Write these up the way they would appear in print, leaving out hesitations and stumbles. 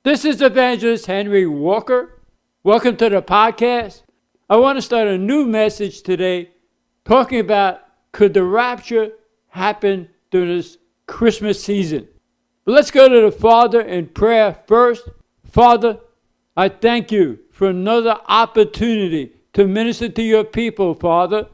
This is Evangelist Henry Walker. Welcome to the podcast. I want to start a new message today talking about could the rapture happen during this Christmas season. But let's go to the Father in prayer first. Father, I thank you for another opportunity to minister to your people, Father.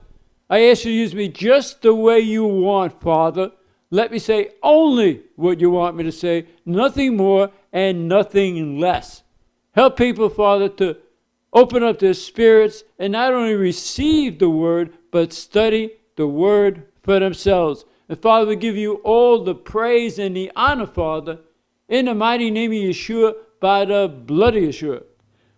I ask you to use me just the way you want, Father. Let me say only what you want me to say, nothing more and nothing less. Help people, Father, to open up their spirits and not only receive the word, but study the word for themselves. And Father, we give you all the praise and the honor, Father, in the mighty name of Yeshua, by the blood of Yeshua.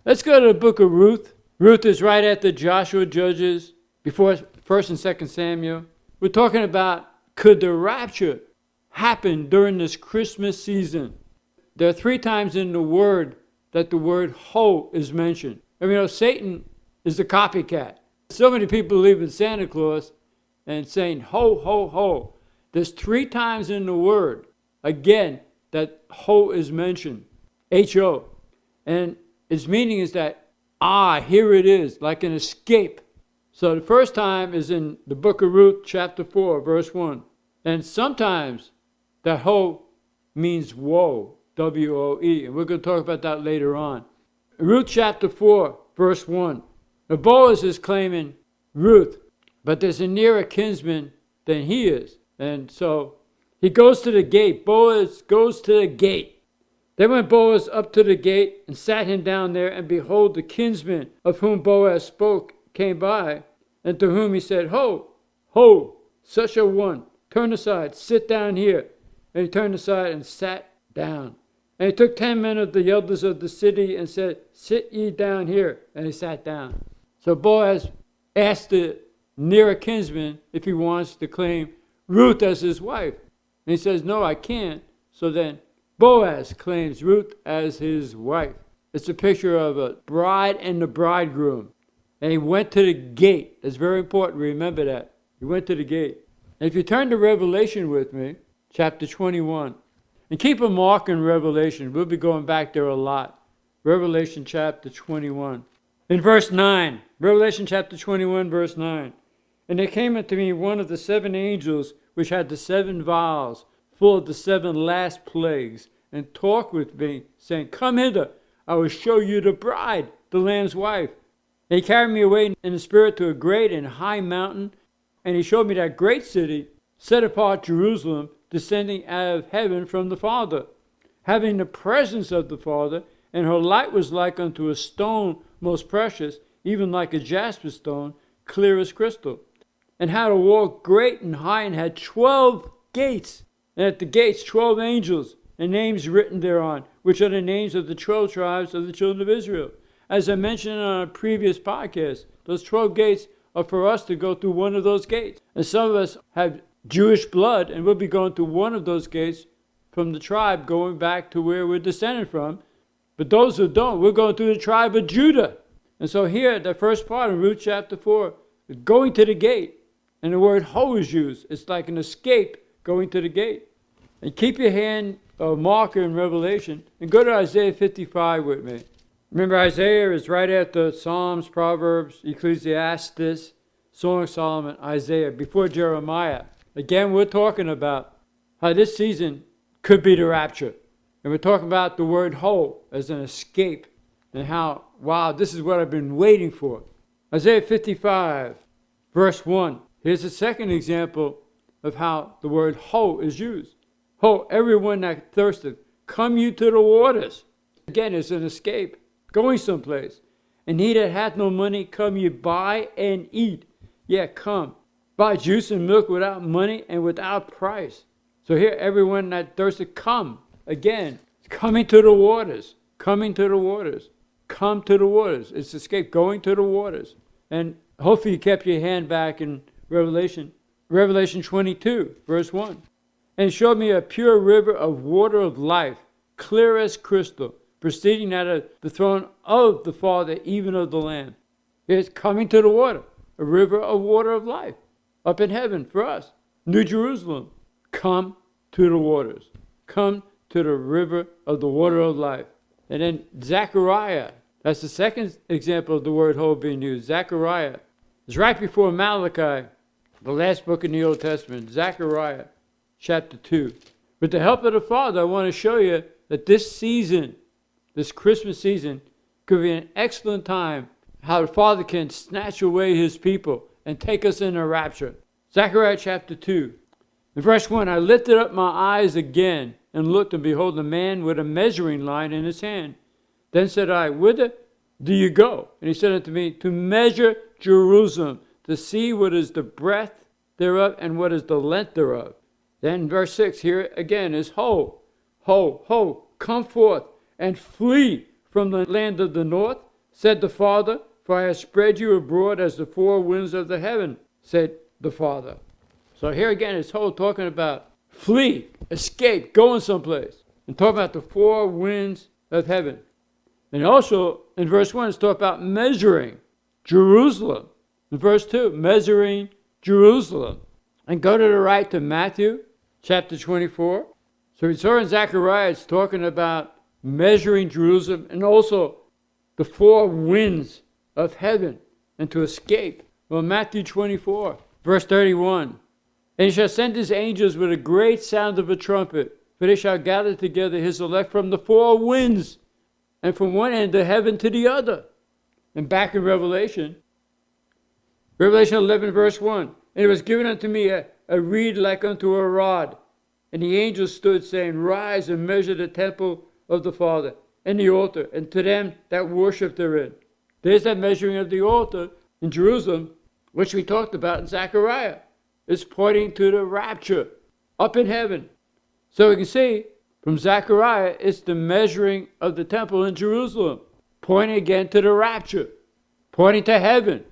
Let's go to the book of Ruth. Ruth is right after Joshua, Judges, before 1st and 2nd Samuel. We're talking about could the rapture happen during this Christmas season? There are 3 times in the word that the word ho is mentioned. And you know, Satan is a copycat. So many people believe in Santa Claus and saying ho, ho, ho. There's 3 times in the word, again, that ho is mentioned, H-O. And its meaning is that, here it is, like an escape. So the first time is in the book of Ruth, chapter 4, verse 1. And sometimes that ho means woe, W-O-E. And we're going to talk about that later on. Ruth chapter 4, verse 1. Now Boaz is claiming Ruth, but there's a nearer kinsman than he is. And so he goes to the gate. Boaz goes to the gate. Then went Boaz up to the gate and sat him down there, and behold, the kinsman of whom Boaz spoke came by, and to whom he said, Ho, ho, such a one, turn aside, sit down here. And he turned aside and sat down. And he took 10 men of the elders of the city and said, Sit ye down here. And he sat down. So Boaz asked the nearer kinsman if he wants to claim Ruth as his wife. And he says, No, I can't. So then Boaz claims Ruth as his wife. It's a picture of a bride and the bridegroom. And he went to the gate. It's very important. Remember that. He went to the gate. And if you turn to Revelation with me, chapter 21, and keep a mark in Revelation. We'll be going back there a lot. Revelation chapter 21. In verse 9, Revelation chapter 21, verse 9. And there came unto me one of the 7 angels which had the 7 vials full of the 7 last plagues, and talked with me, saying, Come hither, I will show you the bride, the Lamb's wife. And he carried me away in the spirit to a great and high mountain, and he showed me that great city, set apart Jerusalem, descending out of heaven from the Father, having the presence of the Father, and her light was like unto a stone most precious, even like a jasper stone, clear as crystal, and had a wall great and high, and had 12 gates, and at the gates 12 angels, and names written thereon, which are the names of the 12 tribes of the children of Israel. As I mentioned on a previous podcast, those 12 gates are for us to go through one of those gates. And some of us have Jewish blood, and we'll be going through one of those gates from the tribe going back to where we're descended from. But those who don't, we're going through the tribe of Judah. And so here, the first part in Ruth chapter 4, going to the gate. And the word ho is used. It's like an escape going to the gate. And keep your hand marker in Revelation and go to Isaiah 55 with me. Remember, Isaiah is right after Psalms, Proverbs, Ecclesiastes, Song of Solomon, Isaiah, before Jeremiah. Again, we're talking about how this season could be the rapture. And we're talking about the word ho as an escape and how, wow, this is what I've been waiting for. Isaiah 55, verse 1. Here's a second example of how the word ho is used. Ho, everyone that thirsteth, come you to the waters. Again, it's an escape, going someplace. And he that hath no money, come you buy and eat. Yeah, come. Buy juice and milk without money and without price. So here, everyone that thirsteth, come. Again, coming to the waters. Coming to the waters. Come to the waters. It's escape, going to the waters. And hopefully you kept your hand back in Revelation 22, verse 1. And he showed me a pure river of water of life, clear as crystal, proceeding out of the throne of the Father, even of the Lamb. It's coming to the water, a river of water of life, up in heaven for us. New Jerusalem, come to the waters. Come to the river of the water of life. And then Zechariah, that's the second example of the word whole being used. Zechariah is right before Malachi, the last book in the Old Testament. Zechariah chapter 2. With the help of the Father, I want to show you that this season, this Christmas season, could be an excellent time how the Father can snatch away his people and take us in a rapture. Zechariah chapter 2. In verse 1, I lifted up my eyes again and looked, and behold, a man with a measuring line in his hand. Then said I, whither do you go? And he said unto me, to measure Jerusalem, to see what is the breadth thereof and what is the length thereof. Then verse 6, here again is ho, ho, ho, come forth and flee from the land of the north, said the Father, for I have spread you abroad as the four winds of the heaven, said the Father. So here again is ho, talking about flee, escape, going someplace, and talking about the four winds of heaven. And also in verse 1, it's talking about measuring Jerusalem. In verse 2, measuring Jerusalem. And go to the right to Matthew chapter 24. So we saw in Zechariah, it's talking about measuring Jerusalem and also the four winds of heaven and to escape. Well, Matthew 24, verse 31. And he shall send his angels with a great sound of a trumpet, for they shall gather together his elect from the four winds and from one end of heaven to the other. And back in Revelation 11, verse 1. And it was given unto me a reed like unto a rod. And the angel stood, saying, rise and measure the temple of the Father, and the altar, and to them that worship therein. There's that measuring of the altar in Jerusalem, which we talked about in Zechariah. It's pointing to the rapture up in heaven. So we can see from Zechariah, it's the measuring of the temple in Jerusalem, pointing again to the rapture, pointing to heaven.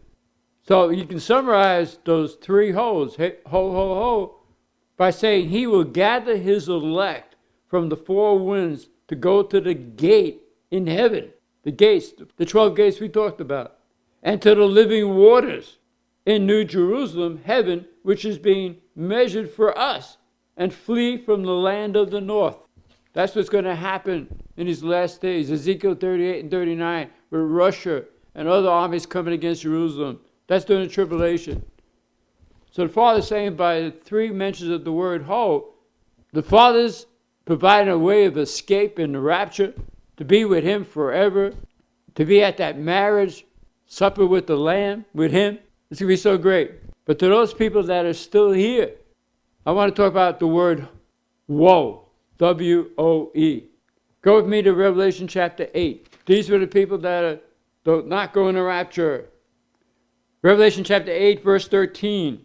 So you can summarize those three ho's, ho, ho, ho, by saying he will gather his elect from the four winds to go to the gate in heaven, the gates, the 12 gates we talked about, and to the living waters in New Jerusalem, heaven, which is being measured for us, and flee from the land of the north. That's what's going to happen in these last days. Ezekiel 38 and 39, with Russia and other armies coming against Jerusalem. That's during the tribulation. So the Father's saying by the three mentions of the word ho, the Father's providing a way of escape in the rapture, to be with him forever, to be at that marriage supper with the Lamb, with him. It's going to be so great. But to those people that are still here, I want to talk about the word woe, W-O-E. Go with me to Revelation chapter 8. These were the people that are not going to rapture. Revelation chapter 8, verse 13.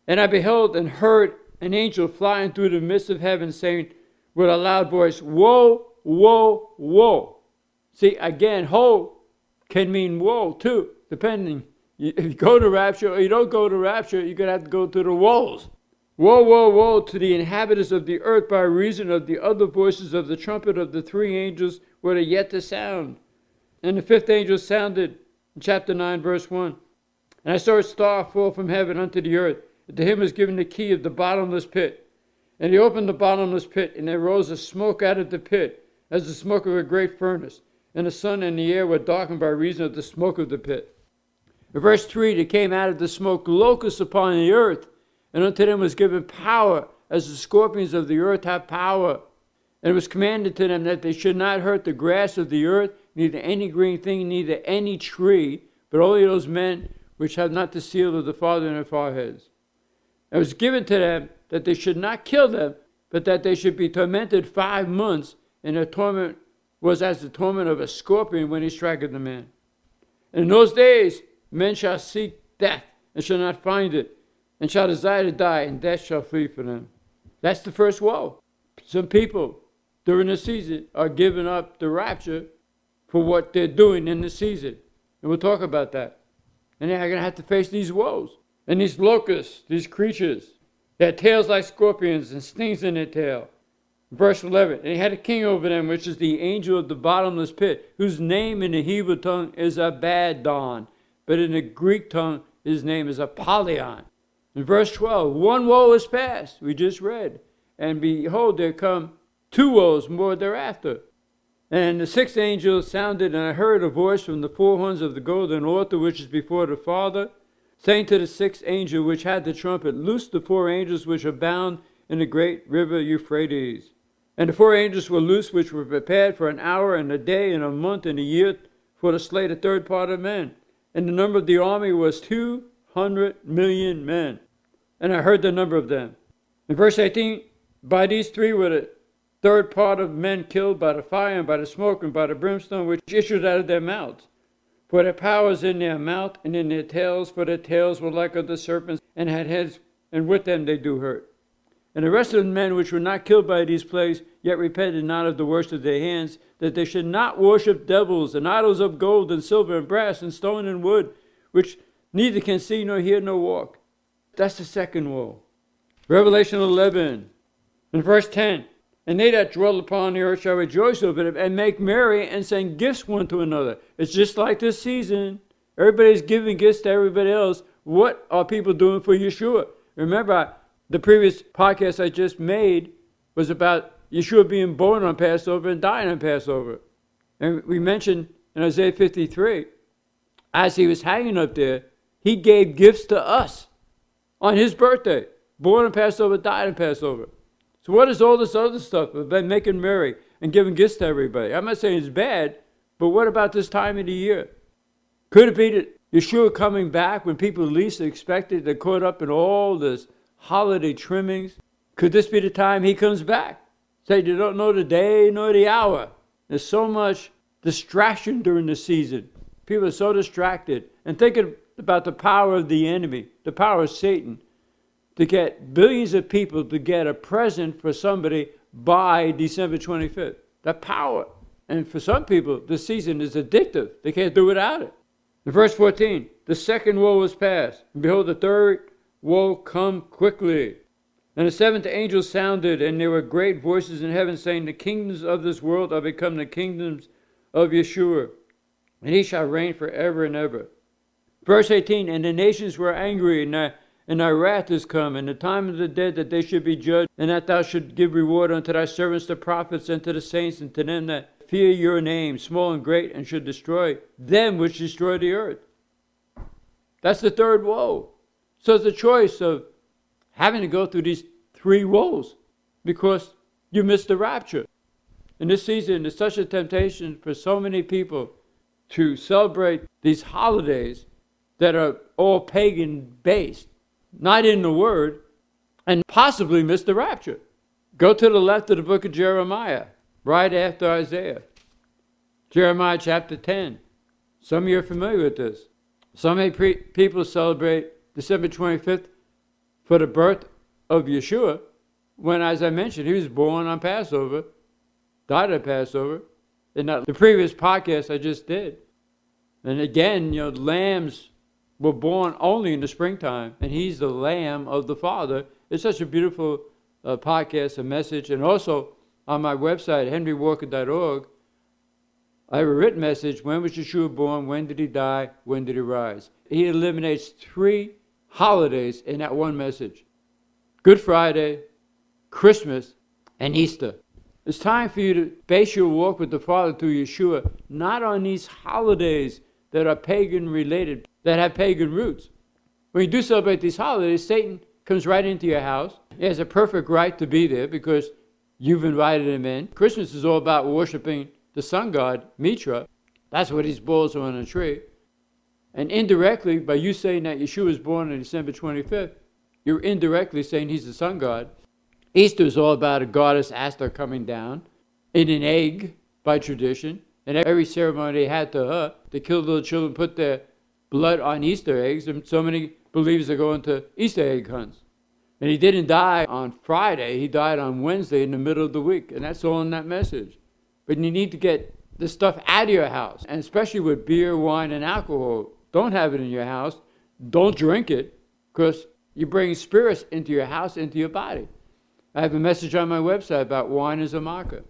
And I beheld and heard an angel flying through the midst of heaven, saying with a loud voice, woe, woe, woe. See, again, ho can mean woe too, depending. If you go to rapture or you don't go to rapture, you're going to have to go to the woes. Woe, woe, woe to the inhabitants of the earth by reason of the other voices of the trumpet of the three angels were yet to sound. And the fifth angel sounded in chapter 9, verse 1. And I saw a star fall from heaven unto the earth. And to him was given the key of the bottomless pit. And he opened the bottomless pit, and there rose a smoke out of the pit, as the smoke of a great furnace. And the sun and the air were darkened by reason of the smoke of the pit. In verse 3, there came out of the smoke locusts upon the earth, and unto them was given power, as the scorpions of the earth have power. And it was commanded to them that they should not hurt the grass of the earth, neither any green thing, neither any tree, but only those men which have not the seal of the Father in their foreheads. It was given to them that they should not kill them, but that they should be tormented 5 months, and their torment was as the torment of a scorpion when he striketh the man. And in those days men shall seek death, and shall not find it, and shall desire to die, and death shall flee from them. That's the first woe. Some people during the season are giving up the rapture for what they're doing in the season. And we'll talk about that. And they're going to have to face these woes. And these locusts, these creatures, they had tails like scorpions and stings in their tail. Verse 11, and he had a king over them, which is the angel of the bottomless pit, whose name in the Hebrew tongue is Abaddon, but in the Greek tongue his name is Apollyon. In verse 12, one woe is past, we just read, and behold, there come 2 woes more thereafter. And the sixth angel sounded, and I heard a voice from the four horns of the golden altar which is before the Father, saying to the sixth angel which had the trumpet, Loose the four angels which are bound in the great river Euphrates. And the four angels were loosed which were prepared for an hour and a day and a month and a year for to slay the third part of men. And the number of the army was 200 million men. And I heard the number of them. In verse 18, by these three were the third part of men killed by the fire and by the smoke and by the brimstone which issued out of their mouths. For their power is in their mouth and in their tails, for their tails were like unto serpents and had heads, and with them they do hurt. And the rest of the men which were not killed by these plagues, yet repented not of the works of their hands, that they should not worship devils and idols of gold and silver and brass and stone and wood, which neither can see nor hear nor walk. That's the second woe. Revelation 11, in verse 10. And they that dwell upon the earth shall rejoice over it and make merry and send gifts one to another. It's just like this season. Everybody's giving gifts to everybody else. What are people doing for Yeshua? Remember, the previous podcast I just made was about Yeshua being born on Passover and dying on Passover. And we mentioned in Isaiah 53, as he was hanging up there, he gave gifts to us on his birthday. Born on Passover, died on Passover. So what is all this other stuff about making merry and giving gifts to everybody? I'm not saying it's bad, but what about this time of the year? Could it be that Yeshua coming back when people least expected, they're caught up in all this holiday trimmings? Could this be the time he comes back? Say you don't know the day nor the hour. There's so much distraction during the season. People are so distracted and thinking about the power of the enemy, the power of Satan, to get billions of people to get a present for somebody by December 25th. That power. And for some people, the season is addictive. They can't do without it. In verse 14, the second woe was past, and behold, the third woe come quickly. And the seventh angel sounded, and there were great voices in heaven saying, The kingdoms of this world are become the kingdoms of Yeshua, and he shall reign forever and ever. Verse 18, and the nations were angry, and thy wrath is come, and the time of the dead that they should be judged, and that thou should give reward unto thy servants the prophets, and to the saints, and to them that fear your name, small and great, and should destroy them which destroy the earth. That's the third woe. So it's a choice of having to go through these three woes because you missed the rapture. In this season, there's such a temptation for so many people to celebrate these holidays that are all pagan based, not in the Word, and possibly miss the rapture. Go to the left of the book of Jeremiah, right after Isaiah. Jeremiah chapter 10. Some of you are familiar with this. So many people celebrate December 25th for the birth of Yeshua, when, as I mentioned, he was born on Passover, died on Passover, in the previous podcast I just did. And again, lambs were born only in the springtime, and he's the Lamb of the Father. It's such a beautiful podcast, a message. And also on my website, henrywalker.org, I have a written message, when was Yeshua born, when did he die, when did he rise? He eliminates three holidays in that one message. Good Friday, Christmas, and Easter. It's time for you to base your walk with the Father through Yeshua, not on these holidays that are pagan related, that have pagan roots. When you do celebrate these holidays, Satan comes right into your house. He has a perfect right to be there because you've invited him in. Christmas is all about worshiping the sun god, Mitra. That's what these balls are on a tree. And indirectly, by you saying that Yeshua was born on December 25th, you're indirectly saying he's the sun god. Easter is all about a goddess Astor coming down in an egg by tradition. And every ceremony they had to her, they killed little children, put their blood on Easter eggs. And so many believers are going to Easter egg hunts. And he didn't die on Friday. He died on Wednesday in the middle of the week. And that's all in that message. But you need to get this stuff out of your house. And especially with beer, wine, and alcohol. Don't have it in your house. Don't drink it. Because you're bringing spirits into your house, into your body. I have a message on my website about wine as a marker.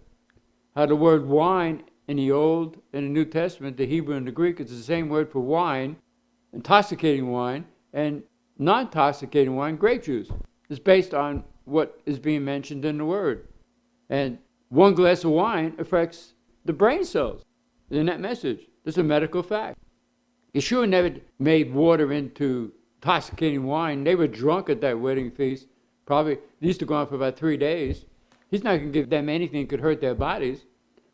How the word wine in the Old and the New Testament, the Hebrew and the Greek, is the same word for wine, intoxicating wine, and non-intoxicating wine, grape juice. It's based on what is being mentioned in the word. And one glass of wine affects the brain cells in that message. It's a medical fact. Yeshua never made water into intoxicating wine. They were drunk at that wedding feast. Probably it used to go on for about 3 days. He's not going to give them anything that could hurt their bodies.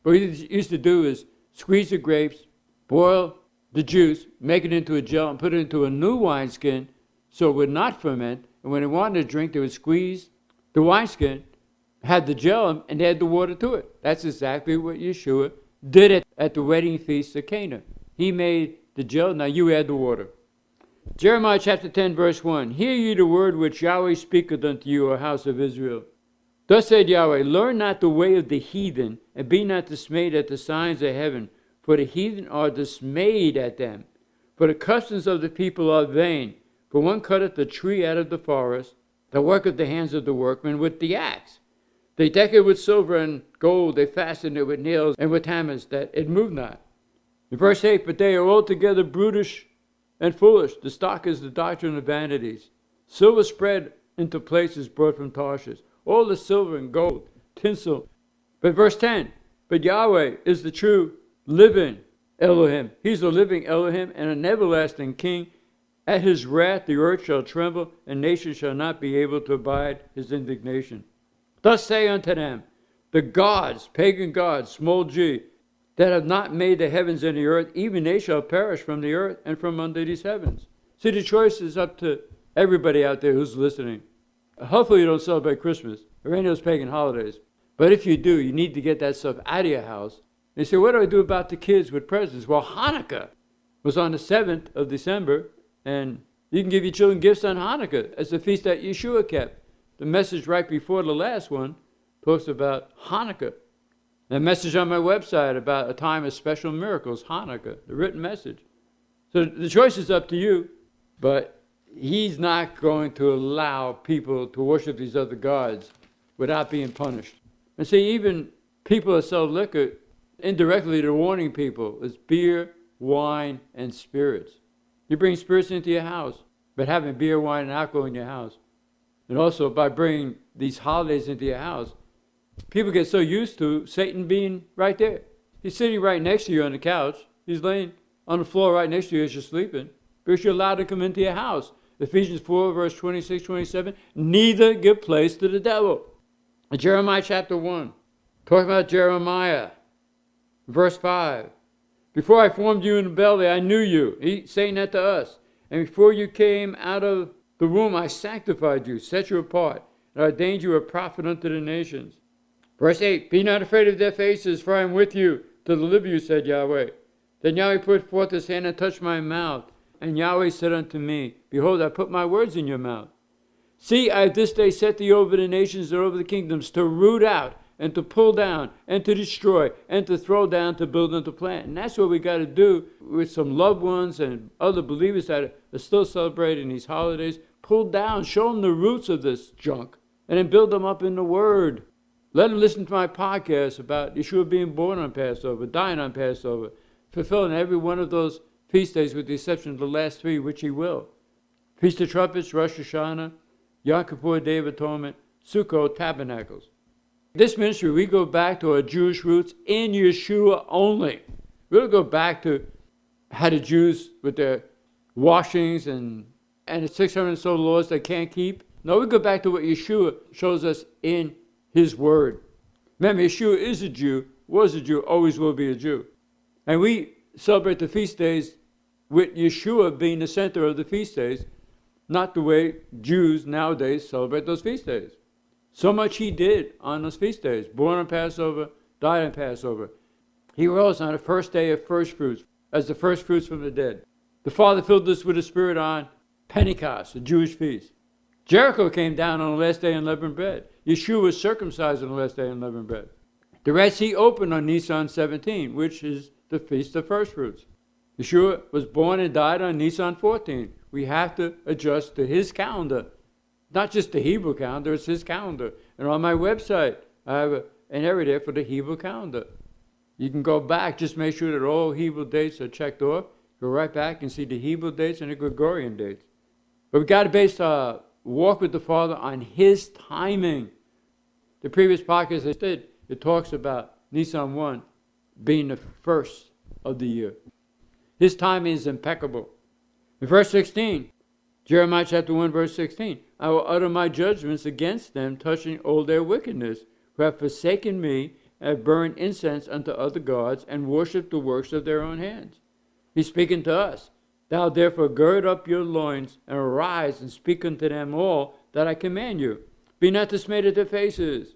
But what he used to do is squeeze the grapes, boil the juice, make it into a gel, and put it into a new wineskin so it would not ferment. And when they wanted to drink, they would squeeze the wineskin, had the gel, and add the water to it. That's exactly what Yeshua did it at the wedding feast of Cana. He made the gel, now you add the water. Jeremiah chapter 10, verse 1. Hear ye the word which Yahweh speaketh unto you, O house of Israel. Thus said Yahweh, learn not the way of the heathen, and be not dismayed at the signs of heaven, for the heathen are dismayed at them. For the customs of the people are vain. For one cutteth the tree out of the forest, the work of the hands of the workman with the axe. They deck it with silver and gold, they fasten it with nails and with hammers, that it move not. In verse 8, but they are altogether brutish and foolish. The stock is the doctrine of vanities. Silver spread into places brought from Tarshish. All the silver and gold, tinsel. But verse 10, but Yahweh is the true living Elohim. He's a living Elohim and an everlasting king. At his wrath the earth shall tremble, and nations shall not be able to abide his indignation. Thus say unto them, the gods, pagan gods, small g, that have not made the heavens and the earth, even they shall perish from the earth and from under these heavens. See, the choice is up to everybody out there who's listening. Hopefully you don't celebrate Christmas or any of those pagan holidays. But if you do, you need to get that stuff out of your house. They say, what do I do about the kids with presents? Well, Hanukkah was on the 7th of December, and you can give your children gifts on Hanukkah. It's the feast that Yeshua kept. The message right before the last one talks about Hanukkah. The message on my website about a time of special miracles, Hanukkah, the written message. So the choice is up to you, but he's not going to allow people to worship these other gods without being punished. And see, even people that sell liquor, indirectly they're warning people. It's beer, wine, and spirits. You bring spirits into your house, but having beer, wine, and alcohol in your house. And also by bringing these holidays into your house, people get so used to Satan being right there. He's sitting right next to you on the couch. He's laying on the floor right next to you as you're sleeping. Because you're allowed to come into your house. Ephesians 4, verse 26, 27, neither give place to the devil. Jeremiah chapter 1, talking about Jeremiah, verse 5. Before I formed you in the belly, I knew you. He's saying that to us. And before you came out of the womb, I sanctified you, set you apart, and ordained you a prophet unto the nations. Verse 8, be not afraid of their faces, for I am with you to deliver you, said Yahweh. Then Yahweh put forth his hand and touched my mouth. And Yahweh said unto me, behold, I put my words in your mouth. See, I have this day set thee over the nations and over the kingdoms, to root out, and to pull down, and to destroy, and to throw down, to build and to plant. And that's what we got to do with some loved ones and other believers that are still celebrating these holidays. Pull down, show them the roots of this junk, and then build them up in the Word. Let them listen to my podcast about Yeshua being born on Passover, dying on Passover, fulfilling every one of those feast days with the exception of the last 3, which he will. Feast of Trumpets, Rosh Hashanah, Yom Kippur, Day of Atonement, Sukkot, Tabernacles. This ministry, we go back to our Jewish roots in Yeshua only. We don't go back to how the Jews with their washings and the 600 and so laws they can't keep. No, we go back to what Yeshua shows us in his word. Remember, Yeshua is a Jew, was a Jew, always will be a Jew. And we celebrate the feast days with Yeshua being the center of the feast days, not the way Jews nowadays celebrate those feast days. So much he did on those feast days. Born on Passover, died on Passover. He rose on the first day of first fruits, as the first fruits from the dead. The Father filled us with the Spirit on Pentecost, a Jewish feast. Jericho came down on the last day of unleavened bread. Yeshua was circumcised on the last day of unleavened bread. The Red Sea opened on Nisan 17, which is the Feast of First Fruits. Yeshua was born and died on Nisan 14. We have to adjust to his calendar. Not just the Hebrew calendar, it's his calendar. And on my website, I have an area there for the Hebrew calendar. You can go back, just make sure that all Hebrew dates are checked off. Go right back and see the Hebrew dates and the Gregorian dates. But we've got to base our walk with the Father on his timing. The previous podcast I did, it talks about Nisan 1, being the first of the year. His timing is impeccable. In verse 16, Jeremiah chapter 1, verse 16, I will utter my judgments against them touching all their wickedness, who have forsaken me and have burned incense unto other gods and worshipped the works of their own hands. He's speaking to us. Thou therefore gird up your loins and arise and speak unto them all that I command you. Be not dismayed at their faces,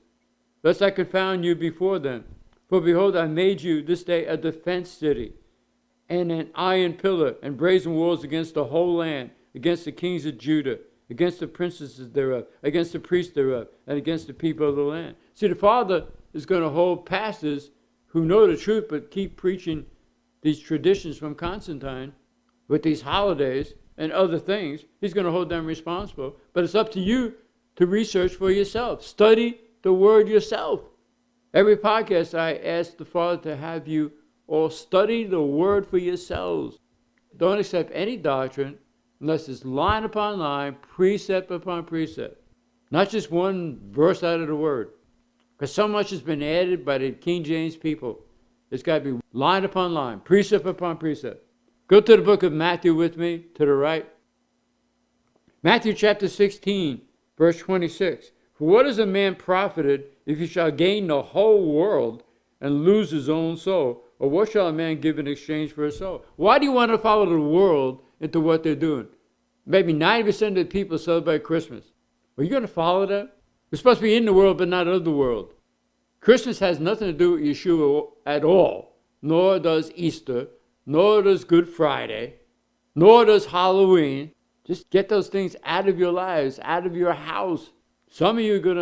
lest I confound you before them. For behold, I made you this day a defense city, and an iron pillar, and brazen walls against the whole land, against the kings of Judah, against the princesses thereof, against the priests thereof, and against the people of the land. See, the Father is going to hold pastors who know the truth but keep preaching these traditions from Constantine with these holidays and other things. He's going to hold them responsible. But it's up to you to research for yourself. Study the Word yourself. Every podcast I ask the Father to have you all study the Word for yourselves. Don't accept any doctrine unless it's line upon line, precept upon precept. Not just one verse out of the Word. Because so much has been added by the King James people. It's got to be line upon line, precept upon precept. Go to the book of Matthew with me, to the right. Matthew chapter 16, verse 26. For what is a man profited if he shall gain the whole world and lose his own soul? Or what shall a man give in exchange for his soul? Why do you want to follow the world into what they're doing? Maybe 90% of the people celebrate Christmas. Are you going to follow them? We're supposed to be in the world, but not of the world. Christmas has nothing to do with Yeshua at all, nor does Easter, nor does Good Friday, nor does Halloween. Just get those things out of your lives, out of your house. Some of you are going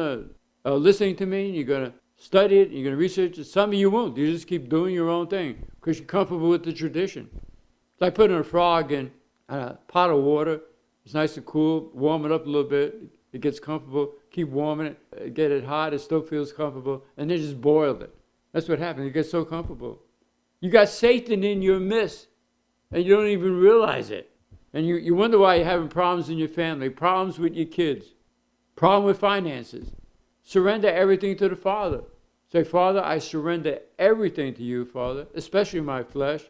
to listening to me, and you're going to study it, and you're going to research it. Some of you won't. You just keep doing your own thing because you're comfortable with the tradition. It's like putting a frog in a pot of water. It's nice and cool. Warm it up a little bit. It gets comfortable. Keep warming it. Get it hot. It still feels comfortable. And then just boil it. That's what happens. You get so comfortable. You got Satan in your midst, and you don't even realize it. And you wonder why you're having problems in your family, problems with your kids, problem with finances. Surrender everything to the Father. Say, Father, I surrender everything to you, Father, especially my flesh.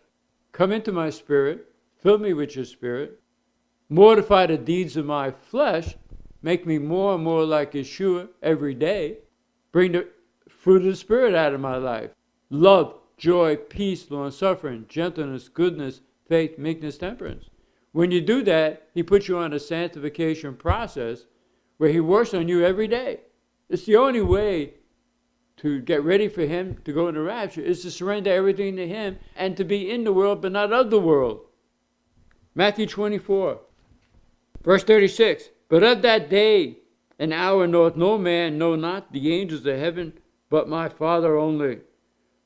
Come into my spirit. Fill me with your spirit. Mortify the deeds of my flesh. Make me more and more like Yeshua every day. Bring the fruit of the Spirit out of my life. Love, joy, peace, long-suffering, gentleness, goodness, faith, meekness, temperance. When you do that, he puts you on a sanctification process where he works on you every day. It's the only way to get ready for him to go into rapture is to surrender everything to him and to be in the world but not of the world. Matthew 24, verse 36. But of that day and hour knoweth no man, no not the angels of heaven, but my Father only.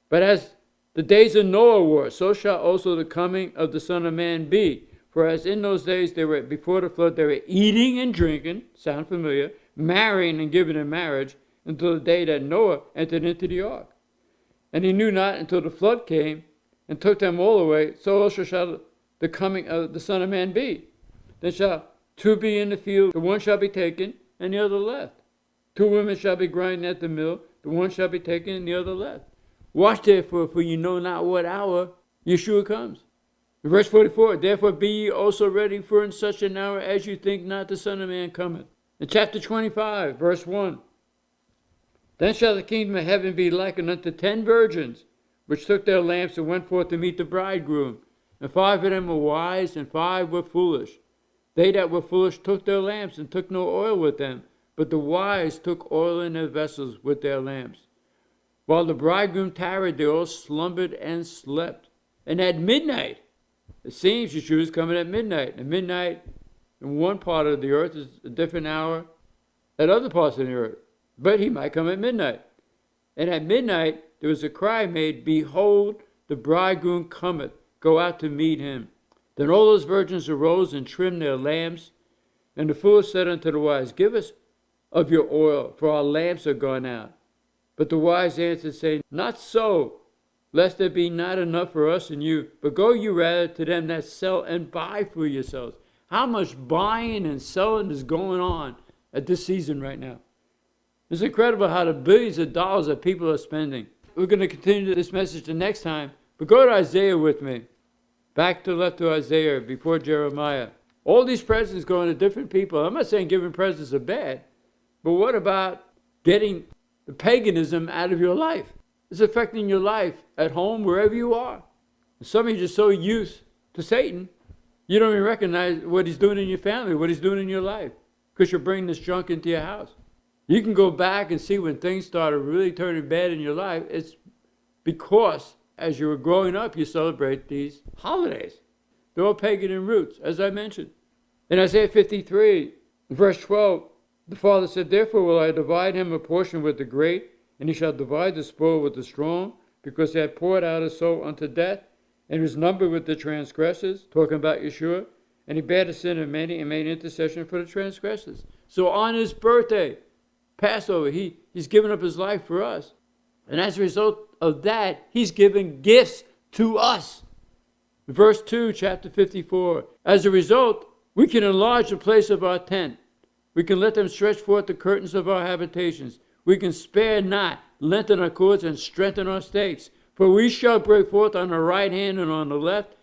But as the days of Noah were, so shall also the coming of the Son of Man be. For as in those days they were before the flood, they were eating and drinking, sound familiar, marrying and giving in marriage, until the day that Noah entered into the ark. And he knew not until the flood came and took them all away, so also shall the coming of the Son of Man be. Then shall two be in the field, the one shall be taken, and the other left. Two women shall be grinding at the mill, the one shall be taken, and the other left. Watch therefore, for you know not what hour Yeshua comes. Verse 44, therefore be ye also ready, for in such an hour as you think not the Son of Man cometh. In chapter 25, verse 1, then shall the kingdom of heaven be likened unto 10 virgins, which took their lamps and went forth to meet the bridegroom. And 5 of them were wise, and 5 were foolish. They that were foolish took their lamps, and took no oil with them, but the wise took oil in their vessels with their lamps. While the bridegroom tarried, they all slumbered and slept. And at midnight, it seems Yeshua is coming at midnight. And midnight in one part of the earth is a different hour at other parts of the earth. But he might come at midnight. And at midnight there was a cry made, behold, the bridegroom cometh, go out to meet him. Then all those virgins arose and trimmed their lamps. And the foolish said unto the wise, give us of your oil, for our lamps are gone out. But the wise answered, saying, not so, lest there be not enough for us and you, but go you rather to them that sell and buy for yourselves. How much buying and selling is going on at this season right now? It's incredible how the billions of dollars that people are spending. we're going to continue this message the next time. But go to Isaiah with me. Back to left to Isaiah before Jeremiah. All these presents going to different people. I'm not saying giving presents are bad. But what about getting the paganism out of your life? It's affecting your life at home, wherever you are. Some of you are just so used to Satan, you don't even recognize what he's doing in your family, what he's doing in your life, because you're bringing this junk into your house. You can go back and see when things started really turning bad in your life. It's because as you were growing up, you celebrate these holidays. They're all pagan in roots, as I mentioned. In Isaiah 53, verse 12, the Father said, "Therefore will I divide him a portion with the great, and he shall divide the spoil with the strong, because he had poured out his soul unto death, and was numbered with the transgressors," talking about Yeshua, "and he bare the sin of many and made intercession for the transgressors." So on his birthday, Passover, he's given up his life for us. And as a result of that, he's given gifts to us. Verse 2, chapter 54. As a result, we can enlarge the place of our tent. We can let them stretch forth the curtains of our habitations. We can spare not, lengthen our cords, and strengthen our stakes. For we shall break forth on the right hand and on the left,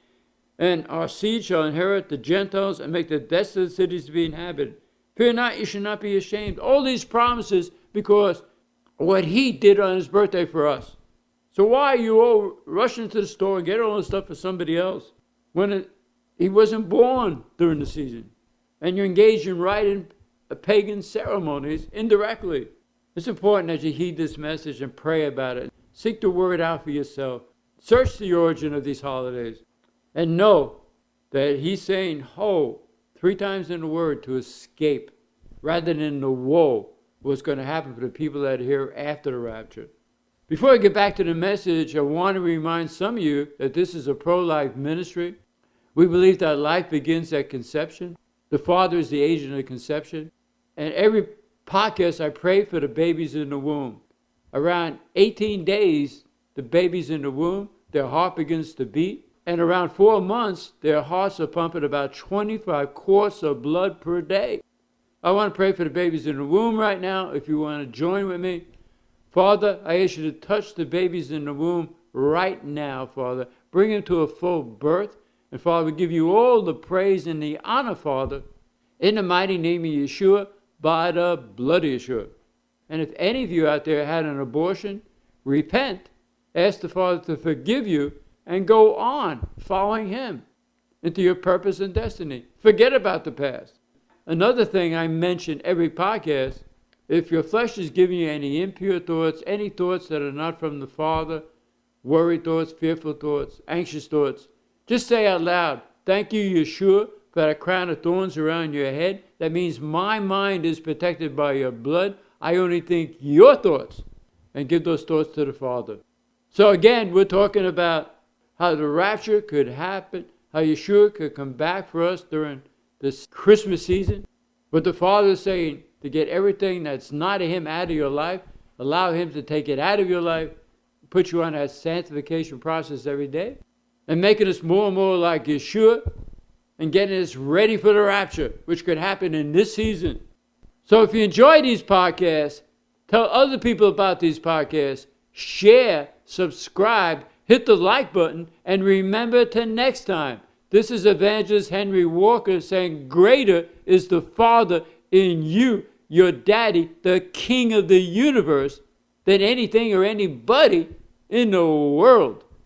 and our seed shall inherit the Gentiles and make the desolate cities to be inhabited. Fear not, you should not be ashamed. All these promises because what he did on his birthday for us. So why are you all rushing to the store and get all this stuff for somebody else when he wasn't born during the season? And you're engaged in writing pagan ceremonies indirectly. It's important that you heed this message and pray about it. Seek the word out for yourself. Search the origin of these holidays. And know that he's saying ho 3 times in the word to escape, rather than the woe, what's going to happen for the people that are here after the rapture. Before I get back to the message, I want to remind some of you that this is a pro-life ministry. We believe that life begins at conception. The Father is the agent of conception. And every podcast, I pray for the babies in the womb. Around 18 days, the babies in the womb, their heart begins to beat. And around 4 months, their hearts are pumping about 25 quarts of blood per day. I want to pray for the babies in the womb right now. If you want to join with me, Father, I ask you to touch the babies in the womb right now, Father. Bring them to a full birth. And Father, we give you all the praise and the honor, Father, in the mighty name of Yeshua, by the blood of Yeshua. And if any of you out there had an abortion, repent, ask the Father to forgive you, and go on following him into your purpose and destiny. Forget about the past. Another thing I mention every podcast, if your flesh is giving you any impure thoughts, any thoughts that are not from the Father, worried thoughts, fearful thoughts, anxious thoughts, just say out loud, "Thank you, Yeshua, for that crown of thorns around your head. That means my mind is protected by your blood. I only think your thoughts," and give those thoughts to the Father. So again, we're talking about how the rapture could happen, how Yeshua could come back for us during this Christmas season. But the Father is saying to get everything that's not of him out of your life, allow him to take it out of your life, put you on that sanctification process every day, and making us more and more like Yeshua, and getting us ready for the rapture, which could happen in this season. So if you enjoy these podcasts, tell other people about these podcasts, share, subscribe, hit the like button, and remember to next time. This is Evangelist Henry Walker saying, greater is the Father in you, your daddy, the King of the universe, than anything or anybody in the world.